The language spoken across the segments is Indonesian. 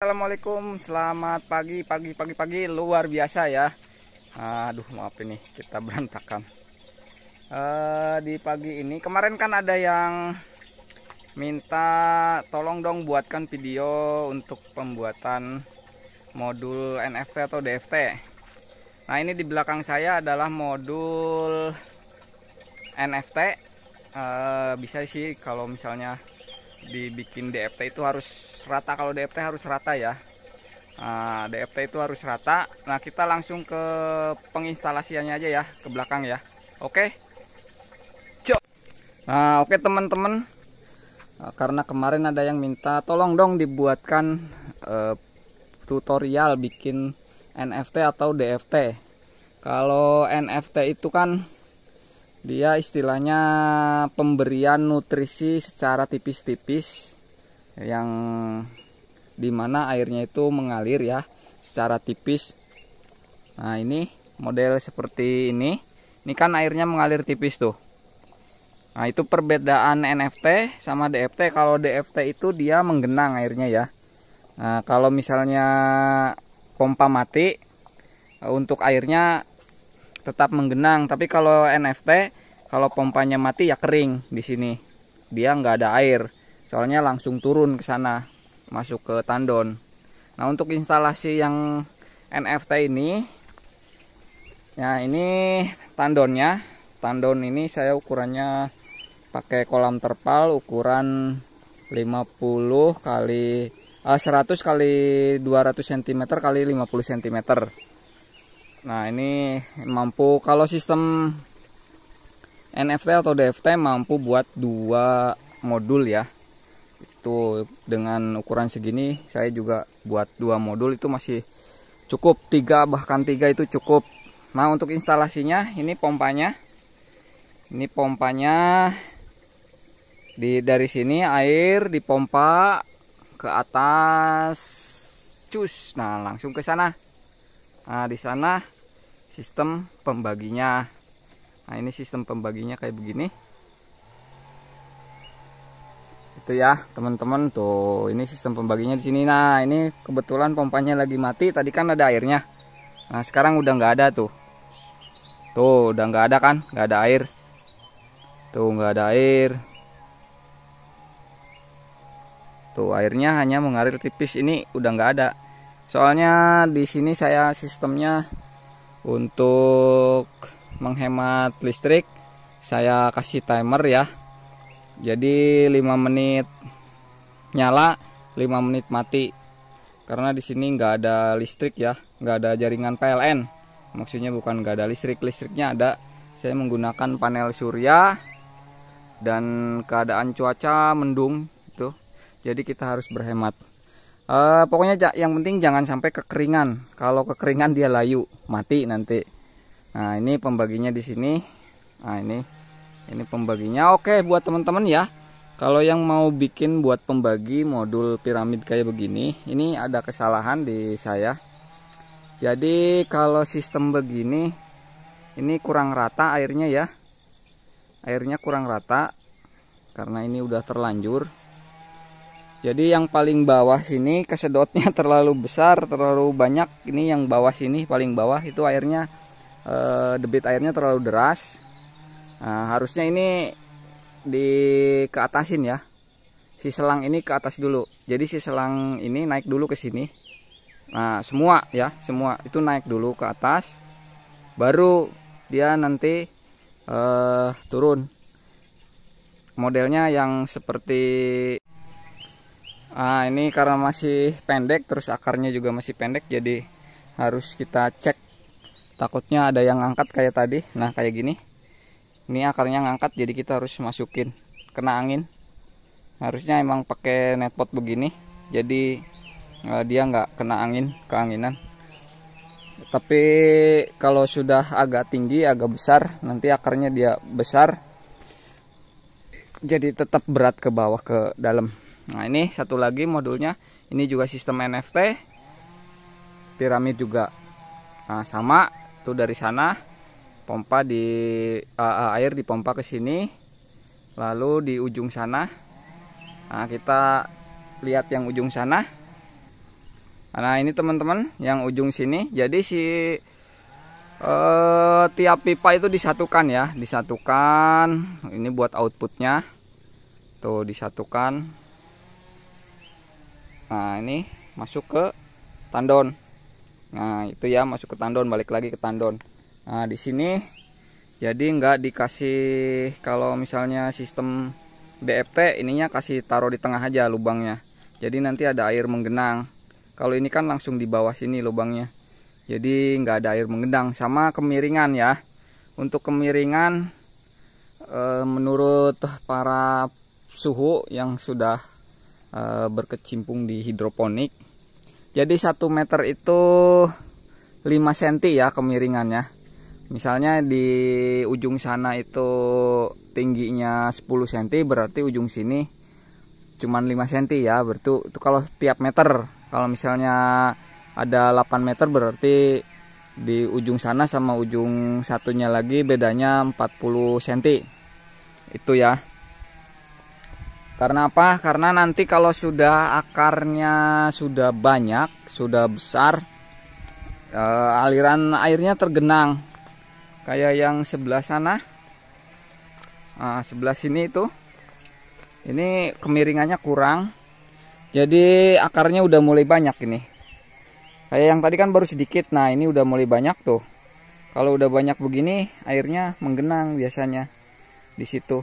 Assalamualaikum, selamat pagi luar biasa ya. Aduh, maaf ini kita berantakan. Di pagi ini kemarin kan ada yang minta tolong dong buatkan video untuk pembuatan modul NFT atau DFT. Nah, ini di belakang saya adalah modul NFT. Bisa sih kalau misalnya dibikin DFT itu harus rata. Kalau DFT harus rata ya. DFT itu harus rata. Nah, kita langsung ke penginstalasiannya aja ya, ke belakang ya. Oke. Nah, oke teman-teman. Karena kemarin ada yang minta tolong dong dibuatkan tutorial bikin NFT atau DFT. Kalau NFT itu kan dia istilahnya pemberian nutrisi secara tipis-tipis yang dimana airnya itu mengalir ya secara tipis. Nah, ini model seperti ini kan airnya mengalir tipis tuh. Nah, itu perbedaan NFT sama DFT. Kalau DFT itu dia menggenang airnya ya. Nah, kalau misalnya pompa mati untuk airnya tetap menggenang, tapi kalau NFT kalau pompanya mati ya kering di sini. Dia nggak ada air. Soalnya langsung turun ke sana, masuk ke tandon. Nah, untuk instalasi yang NFT ini ya, ini tandonnya. Tandon ini saya ukurannya pakai kolam terpal ukuran 50 kali 100 kali 200 cm kali 50 cm. Nah, ini mampu, kalau sistem NFT atau DFT mampu buat 2 modul ya. Itu dengan ukuran segini saya juga buat 2 modul itu masih cukup. 3 bahkan 3 itu cukup. Nah, untuk instalasinya ini pompanya. Ini pompanya dari sini air dipompa ke atas. Cus. Nah, langsung ke sana. Nah, di sana sistem pembaginya. Nah, ini sistem pembaginya kayak begini. Itu ya, teman-teman tuh. Ini sistem pembaginya di sini. Nah, ini kebetulan pompanya lagi mati. Tadi kan ada airnya. Nah, sekarang udah nggak ada tuh. Tuh, udah nggak ada kan? Nggak ada air. Tuh, nggak ada air. Tuh, airnya hanya mengalir tipis. Ini udah nggak ada. Soalnya di sini saya sistemnya untuk menghemat listrik, saya kasih timer ya. Jadi 5 menit nyala, 5 menit mati. Karena di sini nggak ada listrik ya, nggak ada jaringan PLN. Maksudnya bukan nggak ada listrik, listriknya ada. Saya menggunakan panel surya dan keadaan cuaca mendung itu. Jadi kita harus berhemat. Pokoknya yang penting jangan sampai kekeringan. Kalau kekeringan dia layu, mati nanti. Nah, ini pembaginya di sini. Nah, ini pembaginya. Oke, buat teman-teman ya. Kalau yang mau bikin buat pembagi modul piramid kayak begini, ini ada kesalahan di saya. Jadi kalau sistem begini, ini kurang rata airnya ya. Airnya kurang rata karena ini udah terlanjur. Jadi yang paling bawah sini kesedotnya terlalu besar, terlalu banyak. Ini yang bawah sini paling bawah itu airnya, debit airnya terlalu deras. Nah, harusnya ini ke atasin ya. Si selang ini ke atas dulu. Jadi si selang ini naik dulu ke sini. Nah, semua ya, semua itu naik dulu ke atas. Baru dia nanti turun. Modelnya yang seperti ini karena masih pendek, terus akarnya juga masih pendek, jadi harus kita cek. Takutnya ada yang ngangkat kayak tadi. Nah, kayak gini. Ini akarnya ngangkat, jadi kita harus masukin. Kena angin. Harusnya emang pakai netpot begini. Jadi dia nggak kena angin, keanginan. Tapi kalau sudah agak tinggi, agak besar, nanti akarnya dia besar. Jadi tetap berat ke bawah, ke dalam. Nah, ini satu lagi modulnya. Ini juga sistem NFT. Piramid juga. Nah, sama tuh dari sana pompa air dipompa ke sini. Lalu di ujung sana. Nah, kita lihat yang ujung sana. Nah ini teman-teman yang ujung sini. Jadi si tiap pipa itu disatukan ya, disatukan. Ini buat outputnya, tuh disatukan. Nah ini masuk ke tandon. Nah itu ya, masuk ke tandon, balik lagi ke tandon. Nah di sini jadi nggak dikasih, kalau misalnya sistem DFT ininya kasih taruh di tengah aja lubangnya. Jadi nanti ada air menggenang. Kalau ini kan langsung di bawah sini lubangnya. Jadi nggak ada air menggenang. Sama kemiringan ya. Untuk kemiringan menurut para suhu yang sudah berkecimpung di hidroponik, jadi 1 meter itu 5 cm ya kemiringannya. Misalnya di ujung sana itu tingginya 10 cm, berarti ujung sini cuman 5 cm ya. Berarti itu kalau tiap meter. Kalau misalnya ada 8 meter berarti di ujung sana sama ujung satunya lagi bedanya 40 cm. Itu ya. Karena apa? Karena nanti kalau sudah akarnya sudah banyak, sudah besar, aliran airnya tergenang. Kayak yang sebelah sana. Nah, sebelah sini itu. Ini kemiringannya kurang. Jadi akarnya udah mulai banyak ini. Kayak yang tadi kan baru sedikit. Nah, ini udah mulai banyak tuh. Kalau udah banyak begini, airnya menggenang biasanya di situ.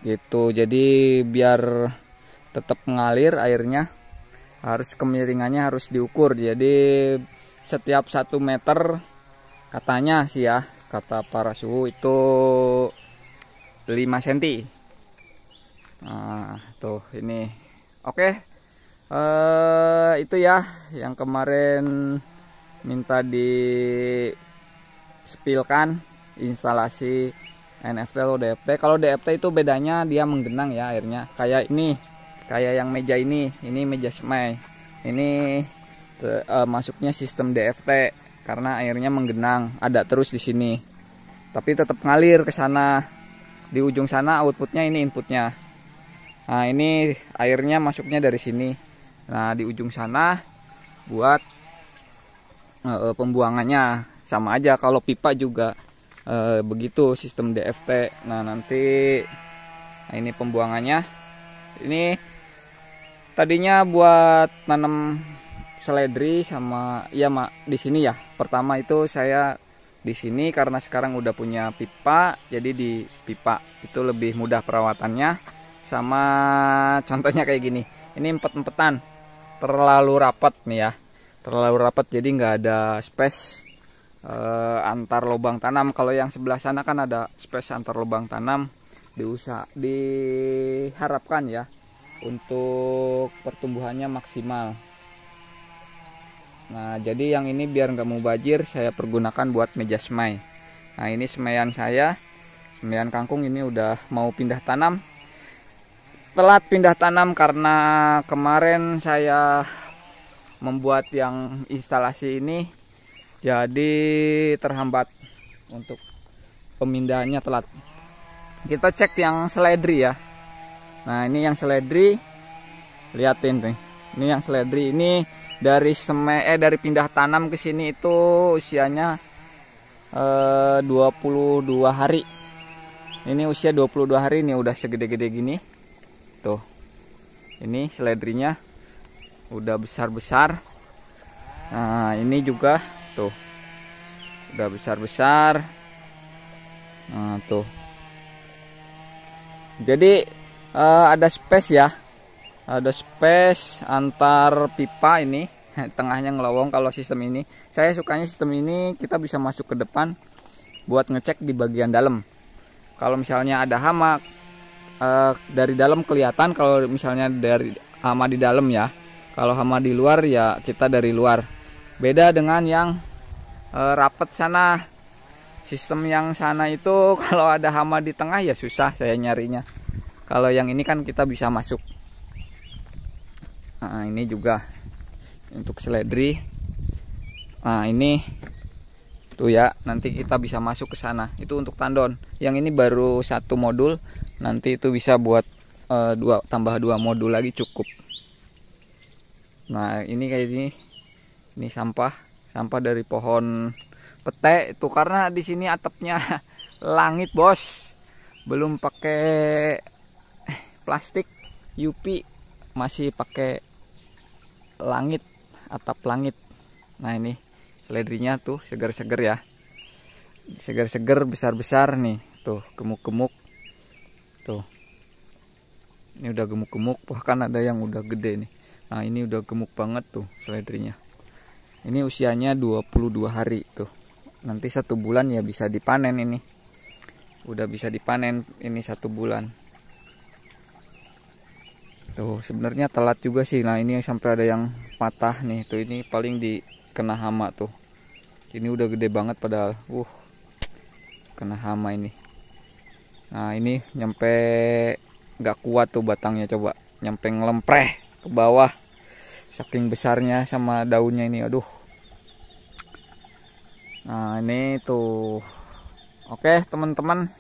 Gitu. Jadi biar tetap mengalir airnya, harus kemiringannya harus diukur. Jadi setiap 1 meter katanya sih ya, kata para suhu itu 5 cm. Nah, tuh ini. Oke. Itu ya yang kemarin minta di spilkan instalasi NFT atau DFT. Kalau DFT itu bedanya dia menggenang ya airnya. Kayak ini, kayak yang meja ini meja semai. Ini masuknya sistem DFT karena airnya menggenang, ada terus di sini. Tapi tetap ngalir ke sana. Di ujung sana outputnya, ini inputnya. Nah, ini airnya masuknya dari sini. Nah, di ujung sana buat pembuangannya. Sama aja kalau pipa juga begitu sistem DFT. Nah nanti ini pembuangannya. Ini tadinya buat nanam seledri sama ya mak di sini ya. Pertama itu saya di sini karena sekarang udah punya pipa, jadi di pipa itu lebih mudah perawatannya. Sama contohnya kayak gini. Ini empet-empetan, terlalu rapat nih ya. Terlalu rapat jadi nggak ada space antar lubang tanam. Kalau yang sebelah sana kan ada space antar lubang tanam. Diharapkan ya untuk pertumbuhannya maksimal. Nah jadi yang ini biar nggak mubazir saya pergunakan buat meja semai. Nah ini semaian saya, semaian kangkung ini udah mau pindah tanam. Telat pindah tanam karena kemarin saya membuat yang instalasi ini, jadi terhambat untuk pemindahannya telat. Kita cek yang seledri ya. Nah ini yang seledri, liatin nih. Ini yang seledri ini dari dari pindah tanam ke sini itu usianya 22 hari. Ini usia 22 hari, ini udah segede-gede gini. Tuh. Ini seledrinya udah besar-besar. Nah ini juga tuh udah besar-besar. Nah tuh, jadi ada space ya, ada space antar pipa ini. Tengahnya ngelowong. Kalau sistem ini saya sukanya sistem ini, kita bisa masuk ke depan buat ngecek di bagian dalam. Kalau misalnya ada hama dari dalam kelihatan, kalau misalnya dari hama di dalam ya. Kalau hama di luar ya kita dari luar. Beda dengan yang rapet sana. Sistem yang sana itu kalau ada hama di tengah ya susah saya nyarinya. Kalau yang ini kan kita bisa masuk. Nah ini juga untuk seledri. Nah ini tuh ya, nanti kita bisa masuk ke sana. Itu untuk tandon. Yang ini baru 1 modul. Nanti itu bisa buat tambah 2 modul lagi cukup. Nah ini kayak ini sampah dari pohon pete itu, karena di sini atapnya langit bos, belum pakai plastik UV, masih pakai langit, atap langit. Nah ini seledrinya tuh seger-seger ya, seger-seger, besar-besar nih, tuh gemuk-gemuk tuh. Ini udah gemuk-gemuk, bahkan ada yang udah gede nih. Nah ini udah gemuk banget tuh seledrinya. Ini usianya 22 hari tuh. Nanti 1 bulan ya bisa dipanen ini. Udah bisa dipanen ini 1 bulan. Tuh sebenarnya telat juga sih. Nah ini sampai ada yang patah nih. Tuh ini paling dikena hama tuh. Ini udah gede banget padahal. Kena hama ini. Nah ini nyampe nggak kuat tuh batangnya, coba nyampe ngelempreh ke bawah. Saking besarnya sama daunnya ini, aduh. Nah ini tuh. Oke teman-teman,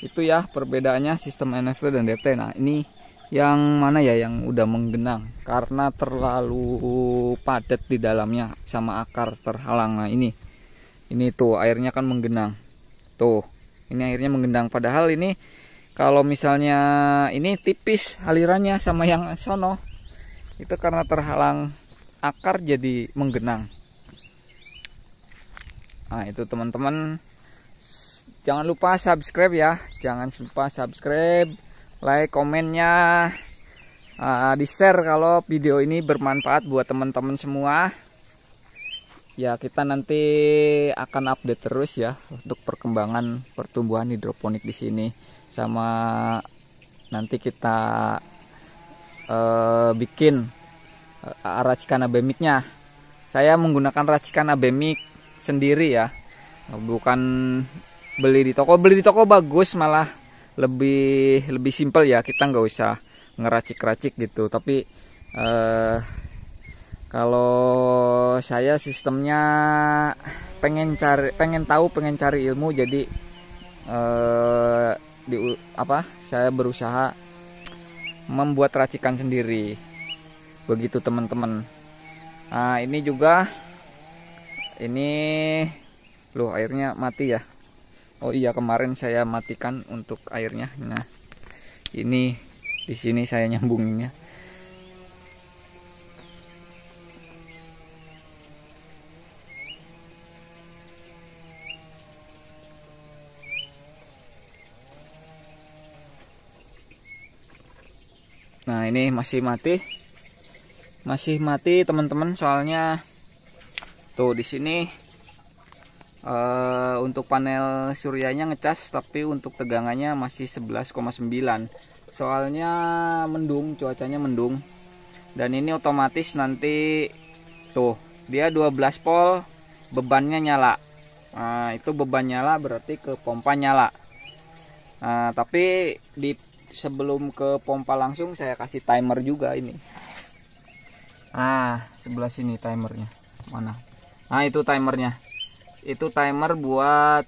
itu ya perbedaannya sistem NFT dan DFT. Nah ini yang mana ya yang udah menggenang karena terlalu padat di dalamnya sama akar terhalang. Nah ini tuh airnya kan menggenang tuh, ini airnya menggenang, padahal ini kalau misalnya ini tipis alirannya sama yang sono, itu karena terhalang akar jadi menggenang. Nah itu teman-teman, jangan lupa subscribe ya, jangan lupa subscribe, like, komennya, di share kalau video ini bermanfaat buat teman-teman semua. Ya kita nanti akan update terus ya untuk perkembangan pertumbuhan hidroponik di sini, sama nanti kita bikin racikan abemiknya. Saya menggunakan racikan abemik sendiri ya, bukan beli di toko. Beli di toko bagus, malah lebih simpel ya, kita nggak usah ngeracik-racik gitu. Tapi kalau saya sistemnya pengen cari ilmu, jadi saya berusaha membuat racikan sendiri begitu teman-teman. Nah ini juga, ini loh airnya mati ya. Oh iya, kemarin saya matikan untuk airnya. Nah ini di sini saya nyambunginnya. Nah ini masih mati teman-teman, soalnya tuh di sini untuk panel suryanya ngecas, tapi untuk tegangannya masih 11,9. Soalnya mendung, cuacanya mendung, dan ini otomatis nanti tuh dia 12 volt bebannya nyala. Nah itu beban nyala berarti ke pompa nyala. Nah tapi sebelum ke pompa langsung saya kasih timer juga ini. Nah sebelah sini timernya mana. Nah itu timernya, itu timer buat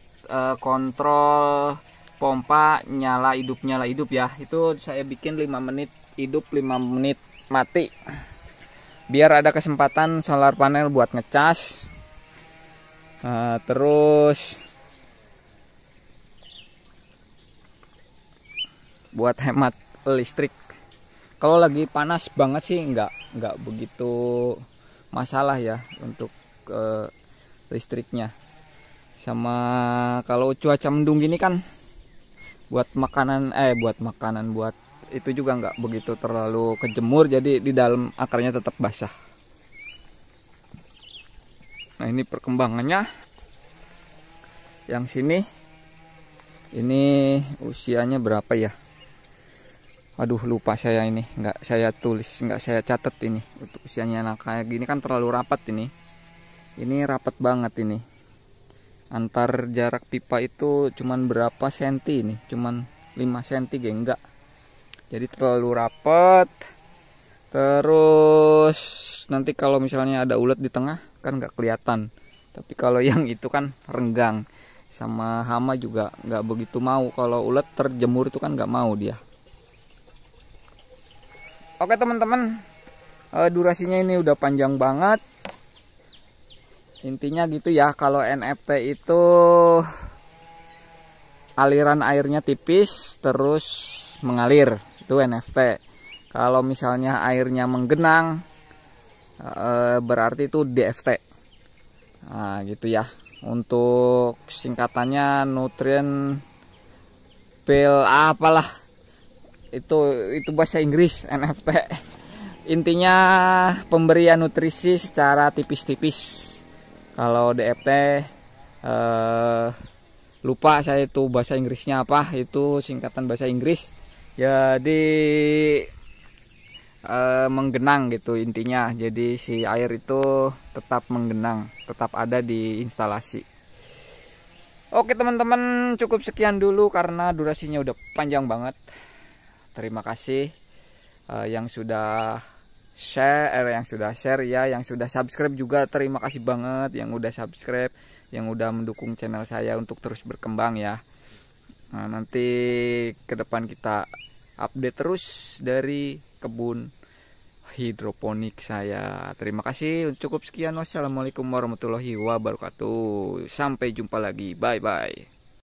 kontrol pompa nyala hidup ya. Itu saya bikin 5 menit hidup, 5 menit mati, biar ada kesempatan solar panel buat ngecas. Terus buat hemat listrik. Kalau lagi panas banget sih nggak begitu masalah ya untuk listriknya. Sama kalau cuaca mendung gini kan buat itu juga nggak begitu terlalu kejemur, jadi di dalam akarnya tetap basah. Nah ini perkembangannya. Yang sini ini usianya berapa ya? Aduh lupa saya, ini nggak saya tulis, nggak saya catat ini untuk usianya. Nah kayak gini kan terlalu rapat ini rapat banget ini. Antar jarak pipa itu cuman berapa senti ini, cuman 5 senti enggak. Jadi terlalu rapat. Terus nanti kalau misalnya ada ulet di tengah kan nggak kelihatan. Tapi kalau yang itu kan renggang, sama hama juga nggak begitu mau. Kalau ulet terjemur itu kan nggak mau dia. Oke teman-teman, Durasinya ini udah panjang banget. Intinya gitu ya, kalau NFT itu aliran airnya tipis terus mengalir, itu NFT. Kalau misalnya airnya menggenang, berarti itu DFT. Nah gitu ya, untuk singkatannya nutrient pil apalah, itu bahasa Inggris NFT. Intinya pemberian nutrisi secara tipis-tipis. Kalau DFT lupa saya itu bahasa Inggrisnya apa, itu singkatan bahasa Inggris. Jadi menggenang gitu intinya. Jadi si air itu tetap menggenang, tetap ada di instalasi. Oke teman-teman, cukup sekian dulu karena durasinya udah panjang banget. Terima kasih yang sudah share ya, yang sudah subscribe juga terima kasih banget yang udah subscribe, yang udah mendukung channel saya untuk terus berkembang ya. Nah, nanti ke depan kita update terus dari kebun hidroponik saya. Terima kasih, cukup sekian. Wassalamualaikum warahmatullahi wabarakatuh. Sampai jumpa lagi, bye bye.